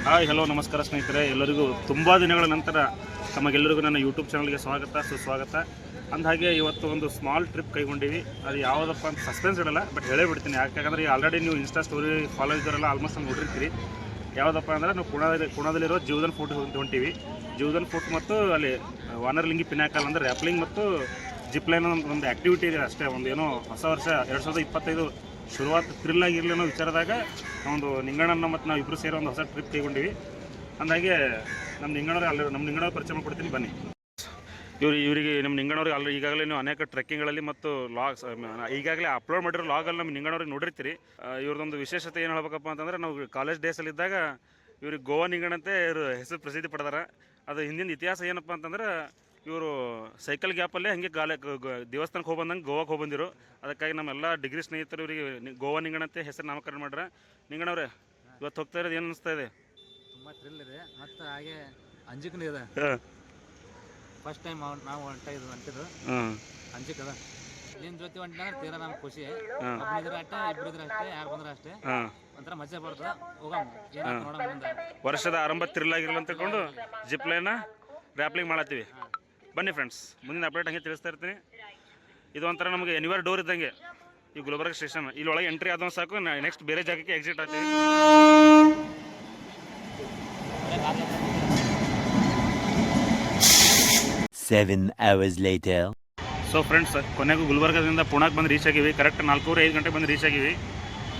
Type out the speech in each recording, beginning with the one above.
Hi hello ನಮಸ್ಕಾರ ಸ್ನೇಹಿತರೆ, ಎಲ್ಲರಿಗೂ ತುಂಬ ದಿನಗಳ ನಂತರ ತಮಗೆಲ್ಲರಿಗೂ ನನ್ನ ಯೂಟ್ಯೂಬ್ ಚಾನಲ್ಗೆ ಸುಸ್ವಾಗತ. ಅಂದಹಾಗೆ ಇವತ್ತು ಒಂದು ಸ್ಮಾಲ್ ಟ್ರಿಪ್ ಕೈಗೊಂಡಿವಿ. ಅದು ಯಾವುದಪ್ಪ ಅಂತ ಸಸ್ಪೆನ್ಸ್ ಇಡಲ್ಲ, ಬಟ್ ಹೇಳೇ ಬಿಡ್ತೀನಿ. ಯಾಕಂದರೆ ಆಲ್ರೆಡಿ ನೀವು ಇನ್ಸ್ಟಾ ಸ್ಟೋರಿ ಫಾಲೋ ಇದ್ದವರೆಲ್ಲ ಆಲ್ಮೋಸ್ಟ್ ನೋಡಿರ್ತೀರಿ. ಯಾವುದಪ್ಪ ಅಂದರೆ ನಾವು ಕುಣದಲ್ಲಿರೋ ಜೀವದನ್ ಫೋರ್ಟ್ ಹೊಂಟೀವಿ. ಜೀವದನ್ ಫೋರ್ಟ್ ಮತ್ತು ಅಲ್ಲಿ ವಾನರ್ಲಿಂಗಿ ಪಿನಾಕಲ್ ಅಂದರೆ ರ್ಯಾಪ್ಲಿಂಗ್ ಮತ್ತು ಜಿಪ್ ಲೈನ್ ಒಂದು ಆ್ಯಕ್ಟಿವಿಟಿ ಇದೆ ಅಷ್ಟೇ. ಒಂದು ಏನೋ ಹೊಸ ವರ್ಷ 2025 ಶುರುವಾತ್ ಥ್ರಿಲ್ ಆಗಿರಲಿ ಅನ್ನೋ ವಿಚಾರದಾಗ ಒಂದು ನಿಂಗಣ್ಣನ ಮತ್ತು ನಾವು ಇಬ್ಬರು ಸೇರಿ ಒಂದು ಹೊಸ ಟ್ರಿಪ್ ಕೈಗೊಂಡಿವಿ. ಅಂದಾಗೆ ನಮ್ಮ ನಿಂಗಣ್ಣವ್ರಿಗೆ ಪರಿಚಯ ಮಾಡಿಕೊಡ್ತೀನಿ ಬನ್ನಿ. ಇವರಿಗೆ ನಮ್ಮ ನಿಂಗಣ್ಣವ್ರಿಗೆ ಈಗಾಗಲೇ ನೀವು ಅನೇಕ ಟ್ರೆಕ್ಕಿಂಗ್ಗಳಲ್ಲಿ ಮತ್ತು ಲಾಗ್ಸ್ ಈಗಾಗಲೇ ಅಪ್ಲೋಡ್ ಮಾಡಿರೋ ಲಾಗಲ್ಲಿ ನಮ್ಮ ನಿಂಗಣ್ಣವ್ರಿಗೆ ನೋಡಿರ್ತೀರಿ. ಇವ್ರದ್ದೊಂದು ವಿಶೇಷತೆ ಏನು ಹೇಳ್ಬೇಕಪ್ಪ ಅಂತಂದರೆ, ನಾವು ಕಾಲೇಜ್ ಡೇಸಲ್ಲಿದ್ದಾಗ ಇವ್ರಿಗೆ ಗೋವಾ ನಿಂಗಣ್ಣಂತೆ ಇವರು ಹೆಸರು ಪ್ರಸಿದ್ಧಿ ಪಡೆದಾರೆ. ಅದು ಹಿಂದಿನ ಇತಿಹಾಸ ಏನಪ್ಪ ಅಂತಂದ್ರೆ, ಇವರು ಸೈಕಲ್ ಗ್ಯಾಪಲ್ಲೇ ಹಾಗೆ ದೇವಸ್ಥಾನಕ್ಕೆ ಹೋಗ್ಬಂದಂಗೆ ಗೋವಾಕ್ಕೆ ಹೋಗ್ಬಂದಿರು. ಅದಕ್ಕಾಗಿ ನಮ್ಮೆಲ್ಲ ಡಿಗ್ರಿ ಸ್ನೇಹಿತರು ಇವರಿಗೆ ಗೋವಾ ನಿಂಗಣ್ಣಂತೆ ಹೆಸರು ನಾಮಕರಣ ಮಾಡ್ರೆ. ನಿಂಗಣ್ಣವ್ರೆ, ಇವತ್ತು ಹೋಗ್ತಾ ಇರೋದು ಏನು ಅನಿಸ್ತಾ ಇದೆ? ತುಂಬ ಥ್ರಿಲ್ ಇದೆ ಮತ್ತು ಹಾಗೆ ಅಂಜಿಕೂ ಇದೆ. ಫಸ್ಟ್ ಟೈಮ್ ನಾವು ಹೊಂಟಿದ್ದು ಅಂಜಿಕದ ನಿನ್ನ ಜೊತೆ ಹೊಂಟಿದ್ರೆ ತೀರಾ ನಮ್ಗೆ ಖುಷಿ. ಒಬ್ಬನಿದ್ರೆ ಅಷ್ಟೇ, ಇಬ್ಬರಿದ್ರೆ ಅಷ್ಟೇ, ಯಾರು ಬಂದ್ರೆ ಅಷ್ಟೇ, ಒಂಥರ ಮಜಾ ಬರ್ತದೆ. ಹೋಗಮ್ಮ ನೋಡೋಣ ಮುಂದೆ. ವರ್ಷದ ಆರಂಭ ಥ್ರಿಲ್ ಆಗಿರಲ್ಲ ಅಂತ ತಿಳ್ಕೊಂಡು ಜಿಪ್ ಲೈನ ರ್ಯಾಪ್ಲಿಂಗ್ ಮಾಡತ್ತೀವಿ. ಬನ್ನಿ ಫ್ರೆಂಡ್ಸ್, ಮುಂದಿನ ಅಪ್ಡೇಟ್ ಹಂಗೆ ತಿಳಿಸ್ತಾ ಇರ್ತೀನಿ. ಇದು ಒಂಥರ ನಮಗೆ ಎನಿವರ್ ಡೋರ್ ಇದ್ದಂಗೆ ಈ ಗುಲ್ಬರ್ಗ ಸ್ಟೇಷನ್. ಇಲ್ಲಿ ಒಳಗೆ ಎಂಟ್ರಿ ಆದೋ ಸಾಕು, ನೆಕ್ಸ್ಟ್ ಬೇರೆ ಜಾಗಕ್ಕೆ ಎಕ್ಸಿಟ್ ಆಗ್ತೀವಿ. 7 hours later. ಸೊ ಫ್ರೆಂಡ್ಸ್, ಕೊನೆಗೂ ಗುಲ್ಬರ್ಗದಿಂದ ಪುಣಾಕ್ಕೆ ಬಂದು ರೀಚ್ ಆಗಿವಿ. ಕರೆಕ್ಟ್ 4:05 ಗಂಟೆ ಬಂದು ರೀಚ್ ಆಗಿವಿ.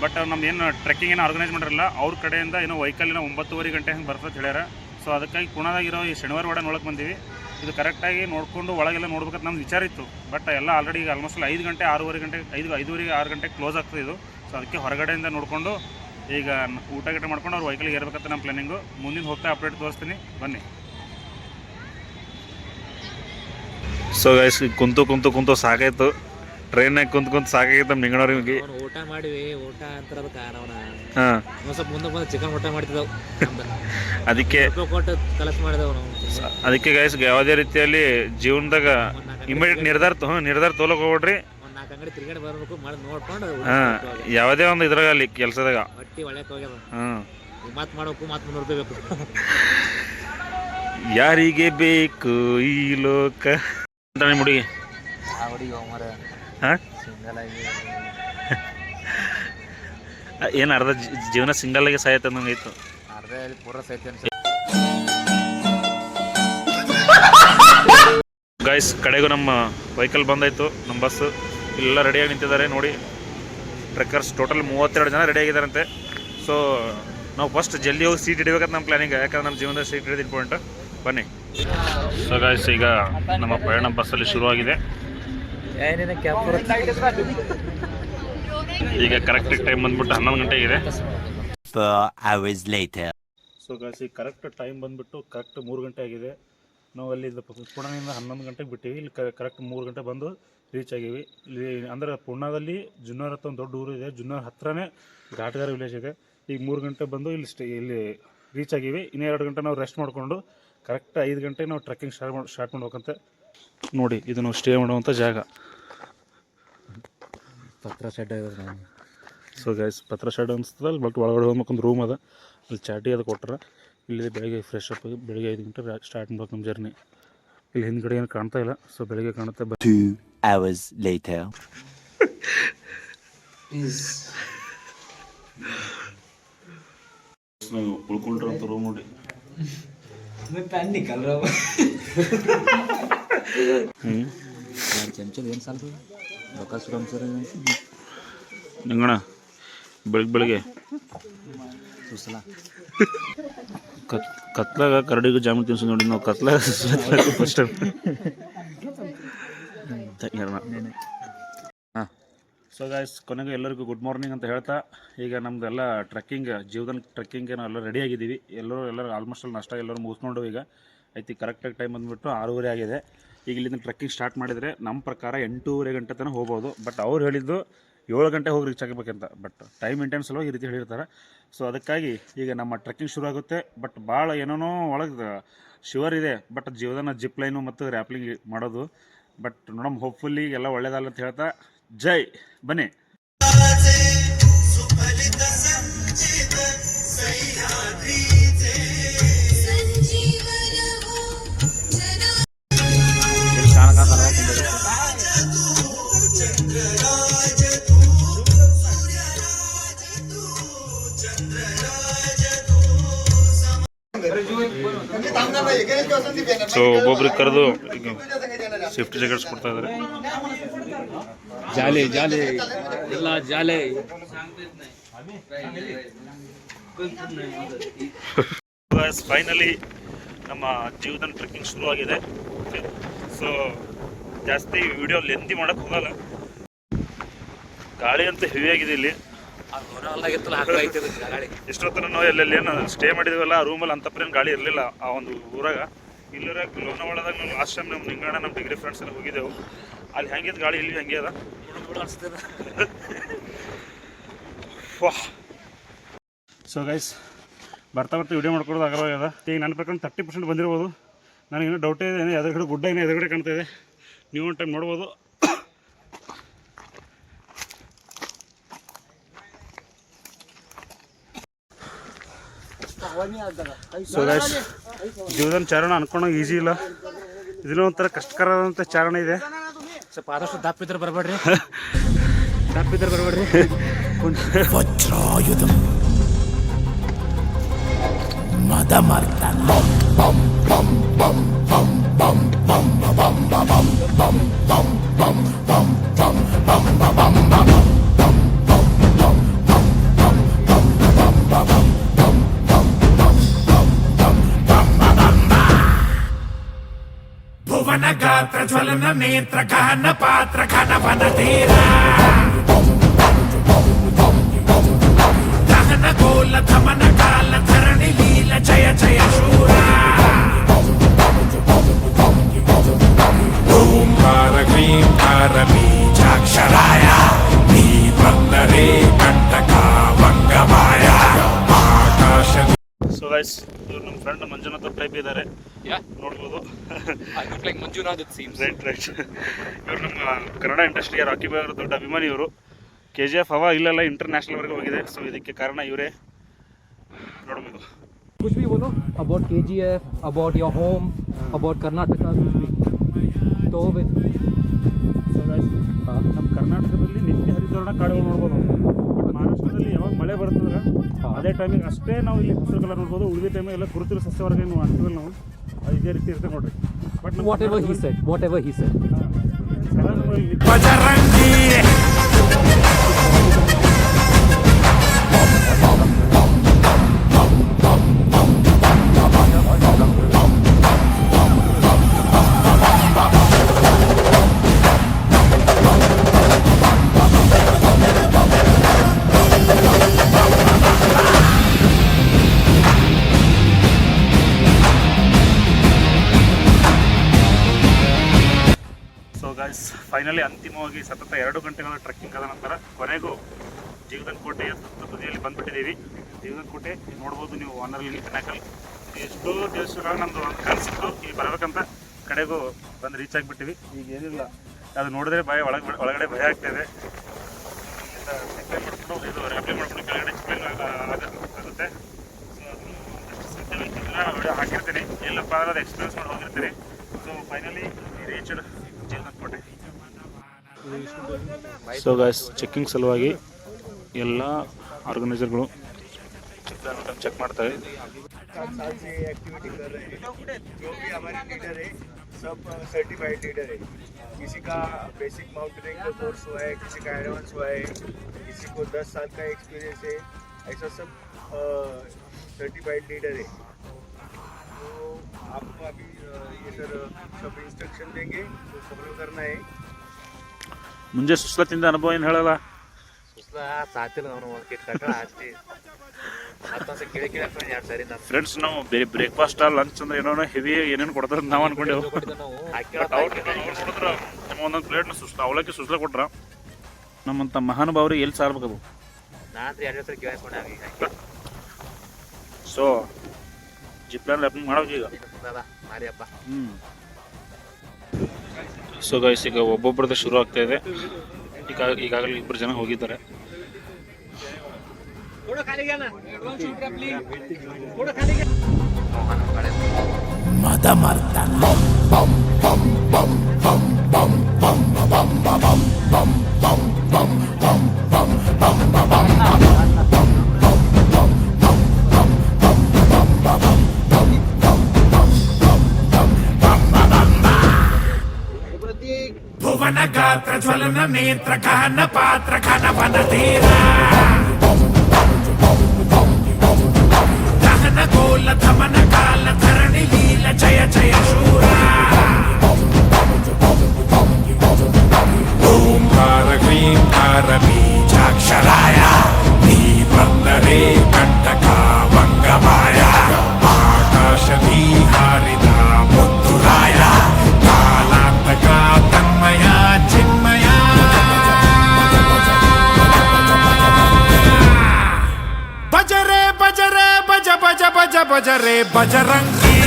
ಬಟ್ ನಮ್ದು ಏನು ಟ್ರೆಕ್ಕಿಂಗ್ ಏನು ಆರ್ಗನೈಸ್ ಮಾಡಿರಲ್ಲ, ಅವ್ರ ಕಡೆಯಿಂದ ಏನೋ ವೆಹಿಕಲ್ 9:30 ಗಂಟೆ ಹಂಗೆ ಬರ್ತದೆ ಹೇಳ್ಯಾರ. ಸೊ ಅದಕ್ಕಾಗಿ ಪುಣಾದಾಗಿರೋ ಈ ಶನಿವಾರ ವಾಡ ನೋಡಕ್ಕೆ ಬಂದೀವಿ. ಇದು ಕರೆಕ್ಟಾಗಿ ನೋಡಿಕೊಂಡು ಒಳಗೆಲ್ಲ ನೋಡ್ಬೇಕಂತ ನಮ್ದು ವಿಚಾರ ಇತ್ತು. ಬಟ್ ಎಲ್ಲ ಆಲ್ರೆಡಿ ಈಗ ಆಲ್ಮೋಸ್ಟ್ 5 ಗಂಟೆ 5:30 6 ಗಂಟೆಗೆ ಕ್ಲೋಸ್ ಆಗ್ತದೆ ಇದು. ಸೊ ಅದಕ್ಕೆ ಹೊರಗಡೆಯಿಂದ ನೋಡಿಕೊಂಡು ಈಗ ಊಟ ಮಾಡ್ಕೊಂಡು ಅವ್ರು ವೆಹಿಕಲ್ಗೆ ಏರ್ಬೇಕಂತ ನಮ್ಮ ಪ್ಲಾನಿಂಗು. ಮುಂದಿನ ಹೋಗ್ತಾ ಅಪ್ಡೇಟ್ ತೋರಿಸ್ತೀನಿ ಬನ್ನಿ. ಸೊ ಗೈಸ್, ಕುಂತು ಸಾಕಾಯ್ತು. ಟ್ರೈನಾಗ ಕುಂತು ಸಾಕಾಗಿತ್ತು ನಮ್ಮ ನಿಂಗಣ್ಣವ್ರಿಗೆ. ಊಟ ಮಾಡಿವಿ, ಊಟ ಅಂತಾರದ ಕಾರಣವನ ಸ್ವಲ್ಪ ಮುಂದೆ ಬಂದು ಚಿಕನ್ ಊಟ ಮಾಡ್ತಿದ್ದವು. ಅದಕ್ಕೆ ಕಲೆಕ್ಟ್ ಮಾಡಿದೆವು ನಾವು. ಅದಕ್ಕೆ ಗೈಸ್, ಯಾವುದೇ ರೀತಿಯಲ್ಲಿ ಜೀವನದಾಗ ಇಮಿಡಿಯೇಟ್ ನಿರ್ಧಾರ ತೋಲಕ್ ಹೋಗ್ಬಿಡ್ರಿ. ಒಂದು 4 ಅಂಗಡಿ ತಿರ್ಗಾಡಿ ಬರ್ಬೇಕು ಮಾಡಿ ನೋಡ್ಕೊಂಡು ಯಾವುದೇ ಒಂದು ಇದ್ರಾಗ ಅಲ್ಲಿ ಕೆಲಸದಾಗ ಹೊಟ್ಟಿ ಒಳ್ಳೆಕ್ ಹೋಗ್ಯದ. ಮಾತು ಮಾಡಬೇಕು, ಮಾತು ಮುಂದುವರ್ಬೇಕು. ಯಾರಿಗೆ ಬೇಕು ಈ ಲೋಕ ಅಂತ ನಿಮ್ಮ ಹುಡುಗಿ ಏನು ಅರ್ಧ ಜೀವನ ಸಿಂಗಲ್ಗೆ ಸಾಯತ್ತೆ ಅನ್ನಂಗೆ ಇತ್ತು. ಅರ್ಧ ಪೂರ ಸೈತೆ ಗೈಸ್, ಕಡೆಗೂ ನಮ್ಮ ವೆಹಿಕಲ್ ಬಂದಾಯಿತು. ನಮ್ಮ ಬಸ್ಸು ಇಲ್ಲೆಲ್ಲ ರೆಡಿಯಾಗಿ ನಿಂತಿದ್ದಾರೆ ನೋಡಿ. ಟ್ರೆಕ್ಕರ್ಸ್ ಟೋಟಲ್ 32 ಜನ ರೆಡಿ ಆಗಿದ್ದಾರಂತೆ. ಸೊ ನಾವು ಫಸ್ಟ್ ಜಲ್ದಿ ಹೋಗಿ ಸೀಟ್ ಹಿಡಿಬೇಕಂತ ನಮ್ಮ ಪ್ಲಾನಿಂಗ್. ಯಾಕಂದ್ರೆ ನಮ್ಮ ಜೀವನದ ಸೀಟ್ ಹಿಡಿದು ಇಂಪಾರ್ಟೆಂಟ್. ಬನ್ನಿ. ಸೊ ಗೈಸ್, ಈಗ ನಮ್ಮ ಪ್ರಯಾಣ ಬಸ್ಸಲ್ಲಿ ಶುರುವಾಗಿದೆ. ಈಗ ಕರೆಕ್ಟ್ ಟೈಮ್ ಬಂದ್ಬಿಟ್ಟು 11 ಗಂಟೆ ಆಗಿದೆ. 4 hours later. ಸೊ ಗೈಸ್, ಈಗ ಕರೆಕ್ಟ್ ಟೈಮ್ ಬಂದ್ಬಿಟ್ಟು ಕರೆಕ್ಟ್ 3 ಗಂಟೆ ಆಗಿದೆ. ನಾವು ಅಲ್ಲಿ ಪುಣದಿಂದ 11 ಗಂಟೆಗೆ ಬಿಟ್ಟಿವಿ. ಇಲ್ಲಿ ಕರೆಕ್ಟ್ 3 ಗಂಟೆ ಬಂದು ರೀಚ್ ಆಗಿವಿ. ಇಲ್ಲಿ ಅಂದರೆ ಪುಣಾದಲ್ಲಿ ಜುನ್ನಾರ್ ಅಂತ ಒಂದು ದೊಡ್ಡ ಊರು ಇದೆ. ಜುನ್ನಾರ್ ಹತ್ರನೇ ಘಾಟ್ಗಾರ ವಿಲೇಜ್ ಇದೆ. ಈಗ 3 ಗಂಟೆ ಬಂದು ಇಲ್ಲಿ ರೀಚ್ ಆಗಿವಿ. ಇನ್ನೂ 2 ಗಂಟೆ ನಾವು ರೆಸ್ಟ್ ಮಾಡಿಕೊಂಡು ಕರೆಕ್ಟ್ 5 ಗಂಟೆಗೆ ನಾವು ಟ್ರೆಕ್ಕಿಂಗ್ ಸ್ಟಾರ್ಟ್ ಮಾಡ್ಬೇಕಂತೆ. ನೋಡಿ, ಇದು ನಾವು ಸ್ಟೇ ಮಾಡುವಂಥ ಜಾಗ. ಪತ್ರ ಶೆಡ್. ಸೊ ಗೈಸ್, ಪತ್ರ ಶೆಡ್ ಅನಿಸ್ತದೆ. ಬಟ್ ಒಳಗಡೆ ಹೋಗ್ಬೇಕಂದು ರೂಮ್ ಅದ, ಅಲ್ಲಿ ಚಾಟಿ ಅದು ಕೊಟ್ಟರೆ. ಇಲ್ಲಿ ಬೆಳಗ್ಗೆ ಫ್ರೆಶ್ ಅಪ್ ಆಗಿ ಬೆಳಗ್ಗೆ 5 ಗಂಟೆ ಸ್ಟಾರ್ಟ್ ಮಾಡ್ಬೇಕು ನಮ್ಮ ಜರ್ನಿ. ಇಲ್ಲಿ ಹಿಂದ್ಗಡೆ ಏನು ಕಾಣ್ತಾ ಇಲ್ಲ, ಸೊ ಬೆಳಗ್ಗೆ ಕಾಣುತ್ತೆ. 2 hours later. ನಾವು ಉಳ್ಕೊಂಡಿರೋಂಥ ರೂಮ್ ನೋಡಿ. ನಿಂಗಣ ಬೆಳಗ್ಗೆ ಕತ್ಲಾಗ ಕರಡಿಗೂ ಜಾಮೂನ್ ತಿನ್ಸು ನೋಡಿ. ನಾವು ಕತ್ಲಾಗ ಫಸ್ಟ್ ಹಾಂ. ಸೊ ಗಾಯ್ಸ್, ಕೊನೆಗೆ ಎಲ್ಲರಿಗೂ ಗುಡ್ ಮಾರ್ನಿಂಗ್ ಅಂತ ಹೇಳ್ತಾ, ಈಗ ನಮ್ಮದೆಲ್ಲ ಜೀವನ ಟ್ರೆಕ್ಕಿಂಗ್ ನಾವು ಎಲ್ಲ ರೆಡಿ ಆಗಿದ್ದೀವಿ. ಎಲ್ಲರೂ ಆಲ್ಮೋಸ್ಟ್ ಅಲ್ಲಿ ನಾಷ್ಟ ಎಲ್ಲರೂ ಮುಗಿಸ್ಕೊಂಡು ಈಗ ಐತಿ. ಕರೆಕ್ಟಾಗಿ ಟೈಮ್ ಬಂದುಬಿಟ್ಟು 6:30 ಆಗಿದೆ. ಈಗ ಇಲ್ಲಿಂದ ಟ್ರೆಕ್ಕಿಂಗ್ ಸ್ಟಾರ್ಟ್ ಮಾಡಿದರೆ ನಮ್ಮ ಪ್ರಕಾರ 8:30 ಗಂಟೆ ತನಕ ಹೋಗ್ಬೋದು. ಬಟ್ ಅವ್ರು ಹೇಳಿದ್ದು 7 ಗಂಟೆ ಹೋಗಿ ರೀಚ್ ಆಗಬೇಕಂತ. ಬಟ್ ಟೈಮ್ ಮೇಂಟೈನ್ ಸಲುವಾಗಿ ಈ ರೀತಿ ಹೇಳಿರ್ತಾರೆ. ಸೊ ಅದಕ್ಕಾಗಿ ಈಗ ನಮ್ಮ ಟ್ರೆಕ್ಕಿಂಗ್ ಶುರು ಆಗುತ್ತೆ. ಬಟ್ ಭಾಳ ಏನೇನೋ ಒಳಗೆ ಶಿವರ್ ಇದೆ. ಬಟ್ ಜೀವನ ಜಿಪ್ ಲೈನು ಮತ್ತು ರ್ಯಾಪ್ಲಿಂಗ್ ಮಾಡೋದು. ಬಟ್ ನೋಡಮ್, ಹೋಪ್ಫುಲ್ಲಿ ಎಲ್ಲ ಒಳ್ಳೇದಲ್ಲ ಅಂತ ಹೇಳ್ತಾ ಜೈ. ಬನ್ನಿ. सह्याद्रीचे ಸೊ ಒಬ್ಬೊಬ್ರಿಗೆ ಕರೆದು ಈಗ ಸೇಫ್ಟಿ ಜಾಕೆಟ್ಸ್ ಕೊಡ್ತಾ ಇದ್ದಾರೆ. ಜಾಲಿ ಜಾಲಿ ಎಲ್ಲ ಜಾಲಿ. ಫೈನಲಿ ನಮ್ಮ ಜೀವನ ಟ್ರೆಕ್ಕಿಂಗ್ ಶುರುವಾಗಿದೆ. ಸೊ ಜಾಸ್ತಿ ವಿಡಿಯೋ ಲೆಂತಿ ಮಾಡೋಕ್ಕೆ ಹೋಗಲ್ಲ. ಗಾಳಿ ಅಂತ ಹೆವಿ ಆಗಿದೆ ಇಲ್ಲಿ. ಎಷ್ಟೊತ್ತರ ನಾವು ಎಲ್ಲೆಲ್ಲಿ ಏನು ಸ್ಟೇ ಮಾಡಿದ್ವಲ್ಲ ಆ ರೂಮಲ್ಲಿ ಅಂತಪ್ರೇನು ಗಾಳಿ ಇರಲಿಲ್ಲ ಆ ಒಂದು ಊರಾಗ. ಇಲ್ಲರ ಲೋನಾವಾಳದಾಗ ನಾವು ಲಾಸ್ಟ್ ಟೈಮ್ ನಮ್ಮ ನಿಂಗಣ್ಣ ನಮ್ಮ ಡಿಗ್ರಿ ಫ್ರೆಂಡ್ಸ್ ಎಲ್ಲ ಹೋಗಿದ್ದೆವು. ಅಲ್ಲಿ ಹೆಂಗಿದ್ದು ಗಾಳಿ ಇಲ್ಲಿ ಹೆಂಗೆ ಅದ ಅನಿಸ್ತದೆ. ಸೊ ಗೈಸ್ ಬರ್ತಾ ವಿಡಿಯೋ ಮಾಡ್ಕೊಡೋದು ಆಗಲ್ಲ. ಈಗ ನನ್ನ ಪ್ರಕಾರ 30% ಬಂದಿರ್ಬೋದು. ನನಗೇನು ಡೌಟೇ ಇದೆ, ಎದುರುಗಡೆ ಗುಡ್ಡ ಏನೋ ಎದುರುಗಡೆ ಕಾಣ್ತಾ ಇದೆ. ನೀವು ಒಂದು ಟೈಮ್ ನೋಡ್ಬೋದು. ಸೊ ಗೈಸ್ ಜೀವನ ಚಾರಣ ಅನ್ಕೊಂಡಂಗೆ ಈಸಿ ಇಲ್ಲ. ಇದನ್ನೂ ಒಂಥರ ಕಷ್ಟಕರವಾದಂಥ ಚಾರಣ ಇದೆ. ಸ್ವಲ್ಪ ಆದಷ್ಟು ದಪ್ಪಿದ್ರೆ ಬರಬೇಡ್ರಿ. ದಪ್ಪಿದ್ರೆ ಬರಬೇಡ್ರಿ. ವಜ್ರಾಯುಧಂ ಮದಮರ್ತನ ಬಂ ಬಂ ಬಂ ಬಂ ಬಂ ಬಂ ಬಂ ಬಂ ಬಂ ಬಂ ಬಂ ಬಂ ಬಂ ಬಂ ಬಂ ಬಂ ಭುವನ ಗಾತ್ರ ಜ್ವಲನ ನೇತ್ರ ಗಹನ ಪಾತ್ರ ಘನವನ ತೀರ ದಹನ ಗೋಲ ಧಮನ ಕಾಲ ಧರಣಿ ಲೀಲ ಜಯ ಜಯ ಶೂರ ಓಂಕಾರ ಕ್ಲೀಂಕಾರ ಬೀಜಾಕ್ಷರಾಯ ನೀ ಬಂದರೆ ಕಂಟಕ ಭಂಗಮಾಯ ಆಕಾಶ. ಸೊ ಗೈಸ್ ಇವ್ರು ನಮ್ಮ ಫ್ರೆಂಡ್ ಮಂಜುನಾಥ್ ಅವ್ರ ಟೈಪ್ ಇದ್ದಾರೆ, ನೋಡ್ಬೋದು. ರೈಟ್ ಇವರು ನಮ್ಮ ಕನ್ನಡ ಇಂಡಸ್ಟ್ರಿಯ ರಾಕಿ ಬಾಯ್ ಅವರ ದೊಡ್ಡ ಅಭಿಮಾನಿ. ಇವರು KGF ಹವಾ ಇಲ್ಲೆಲ್ಲ ಇಂಟರ್ನ್ಯಾಷನಲ್ವರೆಗೆ ಹೋಗಿದೆ. ಸೊ ಇದಕ್ಕೆ ಕಾರಣ ಇವರೇ, ನೋಡ್ಬೋದು. कुछ भी बोलो about KGF, about your home, about Karnataka. तो ನಮ್ಮ ಕರ್ನಾಟಕದಲ್ಲಿ ನಿತ್ಯ ಹರಿದ್ವರ್ಣ ಕಾಡುಗಳು ನೋಡ್ಬೋದು. ಬಟ್ ಮಹಾರಾಷ್ಟ್ರದಲ್ಲಿ ಯಾವಾಗ ಮಳೆ ಬರ್ತದೆ ಅದೇ ಟೈಮಿಗೆ ಅಷ್ಟೇ ನಾವು ಇಲ್ಲಿ ಹಸಿರು ಕಲರ್ ನೋಡ್ಬೋದು. ಉಳಿದ ಟೈಮಿಗೆ ಎಲ್ಲ ಗುರುತಿರೋ ಸಸ್ಯವರೆಗೆ ನಾವು ಅಂತೀವಲ್ಲ ನಾವು, ಅದು ಇದೇ ರೀತಿ ಇರುತ್ತೆ ನೋಡ್ರಿ. But whatever he said. Bajrangi finally ಅಂತಿಮವಾಗಿ ಸತತ 2 ಗಂಟೆಗಳ ಟ್ರೆಕ್ಕಿಂಗ್ ಆದ ನಂತರ ಕೊನೆಗೂ ಜೀವನ ಕೋಟೆಯ ತುದಿಯಲ್ಲಿ ಬಂದುಬಿಟ್ಟಿದ್ದೀವಿ. ಜೀವನ ಕೋಟೆ ನೋಡ್ಬೋದು ನೀವು, ವಾನರ್ಲಿ ಪಿನಾಕಲ್. ಎಷ್ಟೋ ದಿವಸಗಳ ನಮ್ಮದು ಒಂದು ಕನಸಿತ್ತು ಇಲ್ಲಿ ಬರಬೇಕಂತ, ಕಡೆಗೂ ಬಂದು ರೀಚ್ ಆಗಿಬಿಟ್ಟಿವಿ. ಈಗ ಏನಿಲ್ಲ, ಅದು ನೋಡಿದ್ರೆ ಒಳಗಡೆ ಭಯ ಆಗ್ತಾಯಿದೆ. ಮಾಡ್ಕೊಂಡು ಇದು ಅಪ್ಲೈ ಮಾಡ್ಕೊಂಡು ಕೆಳಗಡೆ ಚಿಕ್ಲೈನ್ ಆಗುತ್ತೆ. ಸೊ ಅದನ್ನು ವಿಡಿಯೋ ಹಾಕಿರ್ತೀನಿ, ಎಲ್ಲಪ್ಪ ಅಂದ್ರೆ ಅದು ಎಕ್ಸ್ಪೀರಿಯನ್ಸ್ ಮಾಡಿ ಹೋಗಿರ್ತೀನಿ. ಸೊ ಫೈನಲಿ ರೀಚ್ಡ್ ಜೀವನ ಕೋಟೆ. ಸೊ ಗೈಸ್ ಚೆಕ್ಕಿಂಗ್ ಸಲುವಾಗಿ ಎಲ್ಲ ಆರ್ಗನೈಸರ್ಗಳು ಚೆಕ್ ಮಾಡ್ತಾರೆ. एक्टिविटी कर रहे हैं, जो भी हमारे लीडर है सब सर्टिफाइड लीडर है. किसी का बेसिक माउंटेनिंग का कोर्स हुआ है, किसी का एडवांस हुआ है, किसी को 10 साल का एक्सपीरियंस है, ऐसा सब सर्टिफाइड लीडर है. तो आपको अभी ये सर सब इंस्ट्रक्शन देंगे, तो फॉलो करना है. ಮುಂಜೆ ಸುಸ್ಲತ್ತಿಂದ ಅನುಭವ ಏನು ಹೇಳಲ್ಲ. ಫ್ರೆಂಡ್ಸ್ ನಾವು ಬೇರೆ ಬ್ರೇಕ್ಫಾಸ್ಟ್ ಲಂಚ್ ಅಂದ್ರೆ ಏನೋ ಹೆವಿ ಏನೇನು ಕೊಡ್ತಾರೆ ನಾವು ಅನ್ಕೊಂಡೆವು. ನೋಡಿದ್ರೆ ನಮ್ಮ ಒಂದೊಂದು ಪ್ಲೇಟ್ನ ಅವಲಕ್ಕಿ ಸುಸ್ಲ ಕೊಟ್ರ ನಮ್ಮಂತ ಮಹಾನುಭಾವ್ರಿಗೆ ಎಲ್ಲಿ ಸಾರ್ಬೇಕದು. ಸೊ ಜಿಪ್ಲಾನ್ ರ್ಯಾಪಿಂಗ್ ಮಾಡೋದು ಈಗ. ಸೊ ಗೈಸ್ ಈಗ ಒಬ್ಬೊಬ್ಬರದ ಶುರು ಆಗ್ತಾ ಇದೆ. ಈಗಾಗಲೇ 2 ಜನ ಹೋಗಿದ್ದಾರೆ. ಮದಮರ್ತನ ಬಂ ಬಂ ಬಂ ಬಂ ಬಂ ಬಂ ಬಂ ಬಂ ಬಂ ಬಂ ಬಂ ಬಂ ಬಂ ಬಂ ಬಂ ಬಂ ಬಂ ಗಾತ್ರ ಜ್ವಲನ ನೇತ್ರ ಗಹನ ಪಾತ್ರ ಘನವನ ತೀರ ದಹನ ಗೋಲ ಧಮನ ಕಾಲ ಧರಣಿ ಲೀಲ ಜಯ ಜಯ ಶೂರ ಓಂಕಾರ ಕ್ಲೀಂಕಾರ ಬೀಜಾಕ್ಷರಾಯ ನೀ ಬಂದರೆ ಕಂಟಕ ಭಂಗಮಾಯ ಆಕಾಶದಿ ಹಾರಿದ ಮುತ್ತುರಾಯ ಕಾಲಾಂತಕ ತನ್ಮಯ ಚಿನ್ಮಯ ಬಜರೆ ಬಜರೆ ಬಜ ಬಜ ಬಜ ಬಜರೆ ಬಜರಂಗಿ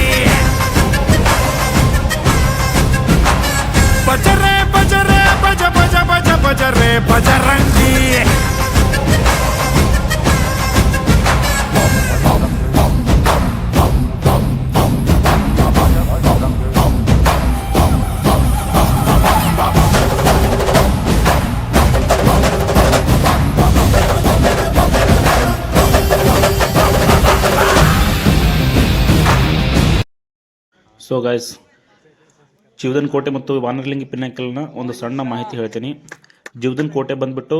ಬಜರೆ ಬಜರೆ ಬಜ ಬಜ ಬಜ ಬಜರೆ ಬಜರಂಗಿ ಸೊ ಗಾಯ್ಸ್, ಜೀವದನ್ ಕೋಟೆ ಮತ್ತು ವಾನರಲಿಂಗಿ ಪಿನಾಕಲ್ನ ಒಂದು ಸಣ್ಣ ಮಾಹಿತಿ ಹೇಳ್ತೀನಿ. ಜೀವದನ್ ಕೋಟೆ ಬಂದ್ಬಿಟ್ಟು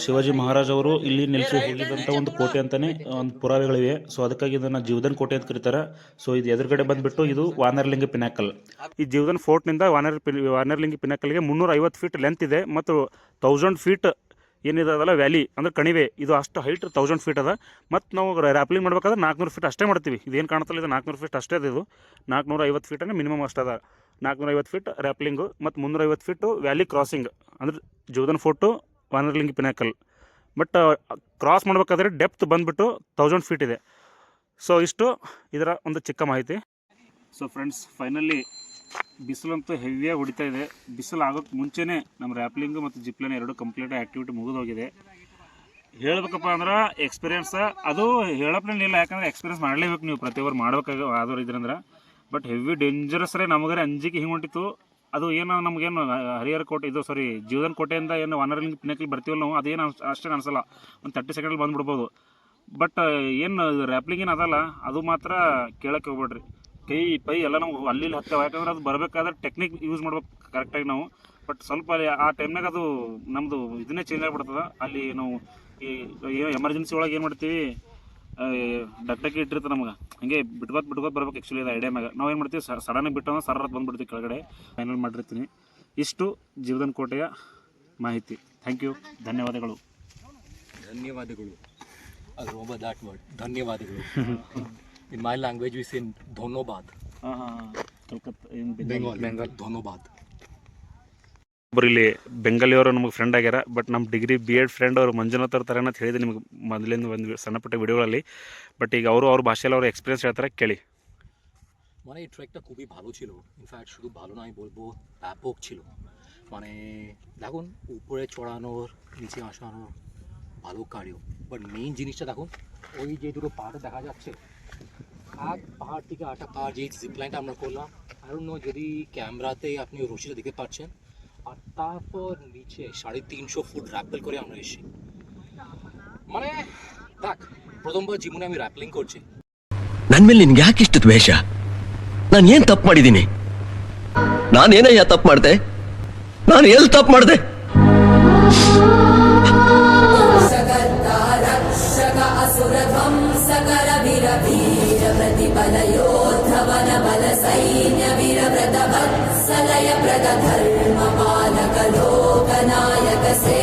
ಶಿವಾಜಿ ಮಹಾರಾಜ್ ಅವರು ಇಲ್ಲಿ ನಿಲ್ಲಿಸಿ ಹೋಗಿದ್ದಂಥ ಒಂದು ಕೋಟೆ ಅಂತಲೇ ಒಂದು ಪುರಾವೆಗಳಿವೆ. ಸೊ ಅದಕ್ಕಾಗಿ ಇದನ್ನು ಜೀವದನ್ ಕೋಟೆ ಅಂತ ಕರೀತಾರೆ. ಸೊ ಇದು ಎದುರುಗಡೆ ಬಂದ್ಬಿಟ್ಟು ಇದು ವಾನರಲಿಂಗಿ ಪಿನಾಕಲ್. ಈ ಜೀವದನ್ ಫೋರ್ಟ್ನಿಂದ ವಾನರಲಿಂಗಿ ಪಿನಾಕಲ್ಗೆ 350 ಫೀಟ್ ಲೆಂತ್ ಇದೆ ಮತ್ತು 1000 ಫೀಟ್ ಏನಿದೆ ವ್ಯಾಲಿ ಅಂದರೆ ಕಣಿವೆ, ಇದು ಅಷ್ಟು ಹೈಟ್ 1000 ಫೀಟ್ ಅದ. ಮತ್ತು ನಾವು ರ್ಯಾಪ್ಲಿಂಗ್ ಮಾಡ್ಬೇಕಾದ್ರೆ 400 ಫೀಟ್ ಅಷ್ಟೇ ಮಾಡ್ತೀವಿ. ಇದೇನು ಕಾಣ್ತಲ್ಲ ಇದು 400 ಫೀಟ್ ಅಷ್ಟೇ ಅದು. 450 ಫೀಟನ್ನು ಮಿನಿಮಮ್ ಅಷ್ಟೇ ಅದ. 450 ಫೀಟ್ ರ್ಯಾಪ್ಲಿಂಗು ಮತ್ತು 350 ಫೀಟು ವ್ಯಾಲಿ ಕ್ರಾಸಿಂಗ್ ಅಂದರೆ ಜೀವದನ್ ಫೋರ್ಟು ವಾನರಲಿಂಗಿ ಪಿನಾಕಲ್. ಬಟ್ ಕ್ರಾಸ್ ಮಾಡಬೇಕಾದ್ರೆ ಡೆಪ್ತ್ ಬಂದುಬಿಟ್ಟು 1000 ಫೀಟ್ ಇದೆ. ಸೊ ಇಷ್ಟು ಇದರ ಒಂದು ಚಿಕ್ಕ ಮಾಹಿತಿ. ಸೊ ಫ್ರೆಂಡ್ಸ್, ಫೈನಲಿ ಬಿಸಿಲಂತೂ ಹೆವಿಯಾಗಿ ಹೊಡಿತಾ ಇದೆ. ಬಿಸಿಲು ಆಗೋಕ್ಕೆ ಮುಂಚೆನೇ ನಮ್ಮ ರ್ಯಾಪ್ಲಿಂಗು ಮತ್ತು ಜಿಪ್ಲೈನ್ ಎರಡು ಕಂಪ್ಲೀಟ್ ಆ್ಯಕ್ಟಿವಿಟಿ ಮುಗಿದೋಗಿದೆ. ಹೇಳ್ಬೇಕಪ್ಪ ಅಂದ್ರೆ ಎಕ್ಸ್ಪೀರಿಯೆನ್ಸ್ ಅದು ಹೇಳಪ್ಲೇನಿಲ್ಲ, ಯಾಕಂದರೆ ಎಕ್ಸ್ಪೀರಿಯೆನ್ಸ್ ಮಾಡಲೇಬೇಕು ನೀವು, ಪ್ರತಿಯೊಬ್ಬರು ಮಾಡ್ಬೇಕಾಗ ಆದವ್ರು ಇದ್ರಂದ್ರೆ. ಬಟ್ ಹೆವಿ ಡೇಂಜರಸ್ರೇ ನಮಗರೆ ಅಂಜಿಕೆ ಹಿಂಗೆ ಹೊಂಟಿತ್ತು. ಅದು ಏನು ನಮಗೇನು ಹರಿಹರ ಕೋಟೆ ಇದು ಜೀವದನ್ ಕೋಟೆಯಿಂದ ಏನು ವಾನರಲಿಂಗಿ ಪಿನಾಕಲ್ ಬರ್ತೀವಲ್ಲ ನಾವು, ಅದೇನು ಅಷ್ಟೇ ಅನಿಸಲ್ಲ, ಒಂದು 30 ಸೆಕೆಂಡಲ್ಲಿ ಬಂದುಬಿಡ್ಬೋದು. ಬಟ್ ಏನು ರ್ಯಾಪ್ಲಿಂಗ್ ಏನು ಅದಲ್ಲ, ಅದು ಮಾತ್ರ ಕೇಳೋಕ್ಕೆ ಹೋಗ್ಬೇಡ್ರಿ. ಕೈ ಪೈ ಎಲ್ಲ ನಾವು ಅಲ್ಲಿ ಹತ್ತೇವೆ, ಯಾಕಂದ್ರೆ ಅದು ಬರಬೇಕಾದ್ರೆ ಟೆಕ್ನಿಕ್ ಯೂಸ್ ಮಾಡ್ಬೇಕು ಕರೆಕ್ಟಾಗಿ ನಾವು. ಬಟ್ ಸ್ವಲ್ಪ ಆ ಟೈಮ್ನಾಗ ಅದು ನಮ್ಮದು ಇದನ್ನೇ ಚೇಂಜ್ ಆಗಿಬಿಡ್ತದೆ. ಅಲ್ಲಿ ನಾವು ಈ ಎಮರ್ಜೆನ್ಸಿ ಒಳಗೆ ಏನು ಮಾಡ್ತೀವಿ, ಡಟ್ಟಕ್ಕೆ ಇಟ್ಟಿರ್ತಾರೆ ನಮ್ಗೆ, ಹಾಗೆ ಬಿಟ್ಕೋತ ಬರ್ಬೇಕು. ಆ್ಯಕ್ಚುಲಿ ಅದು ಐಡಿಯಾ ಮ್ಯಾಗ ನಾವು ಏನು ಮಾಡ್ತೀವಿ, ಸಡನ್ನಾಗಿ ಬಿಟ್ಟು ಸರತ್ ಬಂದುಬಿಡ್ತೀವಿ ಕೆಳಗಡೆ. ಫೈನಲ್ ಮಾಡಿರ್ತೀನಿ. ಇಷ್ಟು ಜೀವದನ್ ಕೋಟೆಯ ಮಾಹಿತಿ. ಥ್ಯಾಂಕ್ ಯು, ಧನ್ಯವಾದಗಳು. I'll remember that word. ಧನ್ಯವಾದಗಳು. In my language we say dhonobad. Bengal dhonobad. ಒಬ್ಬರು ಇಲ್ಲಿ ಬೆಂಗಾಲಿಯವರು ನಮಗೆ ಫ್ರೆಂಡ್ ಆಗ್ಯಾರ. ಬಟ್ ನಮ್ಮ ಡಿಗ್ರಿ BEd ಫ್ರೆಂಡ್ ಅವರು ಮಂಜುನಾಥ್ ಅವ್ರ ಥರ ಅಂತ ಹೇಳಿದೆ ನಿಮಗೆ ಮೊದಲಿಂದ ಒಂದು ಸಣ್ಣ ಪುಟ್ಟ ವಿಡಿಯೋಗಳಲ್ಲಿ. ಬಟ್ ಈಗ ಅವ್ರ ಭಾಷೆಯಲ್ಲಿ ಅವ್ರ এক্সপেরিয়েন্স ಹೇಳ್ತಾರೆ, ಕೇಳಿ. মানে এই ট্রেকটা খুবই ভালো ছিল। ইনফ্যাক্ট শুধু ভালো নয় বলবো, ব্যাপক ছিল। মানে দেখুন উপরে চড়ানোর নিচে আসানোর ভালো কার্য, বাট মেইন জিনিসটা দেখুন ওই যে দুটো পাহাড় দেখা যাচ্ছে, এক পাহাড় থেকে আরেকটা পাহাড়, যে জিপলাইনটা আমরা করলাম, আর অন্য যদি ক্যামেরাতে আপনি রশিটা দেখতে পাচ্ছেন, আর তারপর নিচে 350 ফুট র্যাপেল করে আমরা এসেছি। মানে দেখ, প্রথমবার জীবনে আমি র্যাপলিং করছি। ನನ್ನ ಮೇಲೆ ನಿನ್ಗೆ ಯಾಕೆ ಇಷ್ಟು ದ್ವೇಷ? ನಾನು ಏನು ತಪ್ಪು ಮಾಡಿದ್ದೀನಿ? ನಾನೇನಯ್ಯ ತಪ್ಪು ಮಾಡಿದೆ? ನಾನು ಎಲ್ಲಿ ತಪ್ಪು ಮಾಡಿದೆ? ಧರ್ಮ ಪಾಲಕ ಲೋಕನಾಯಕ ಸೇ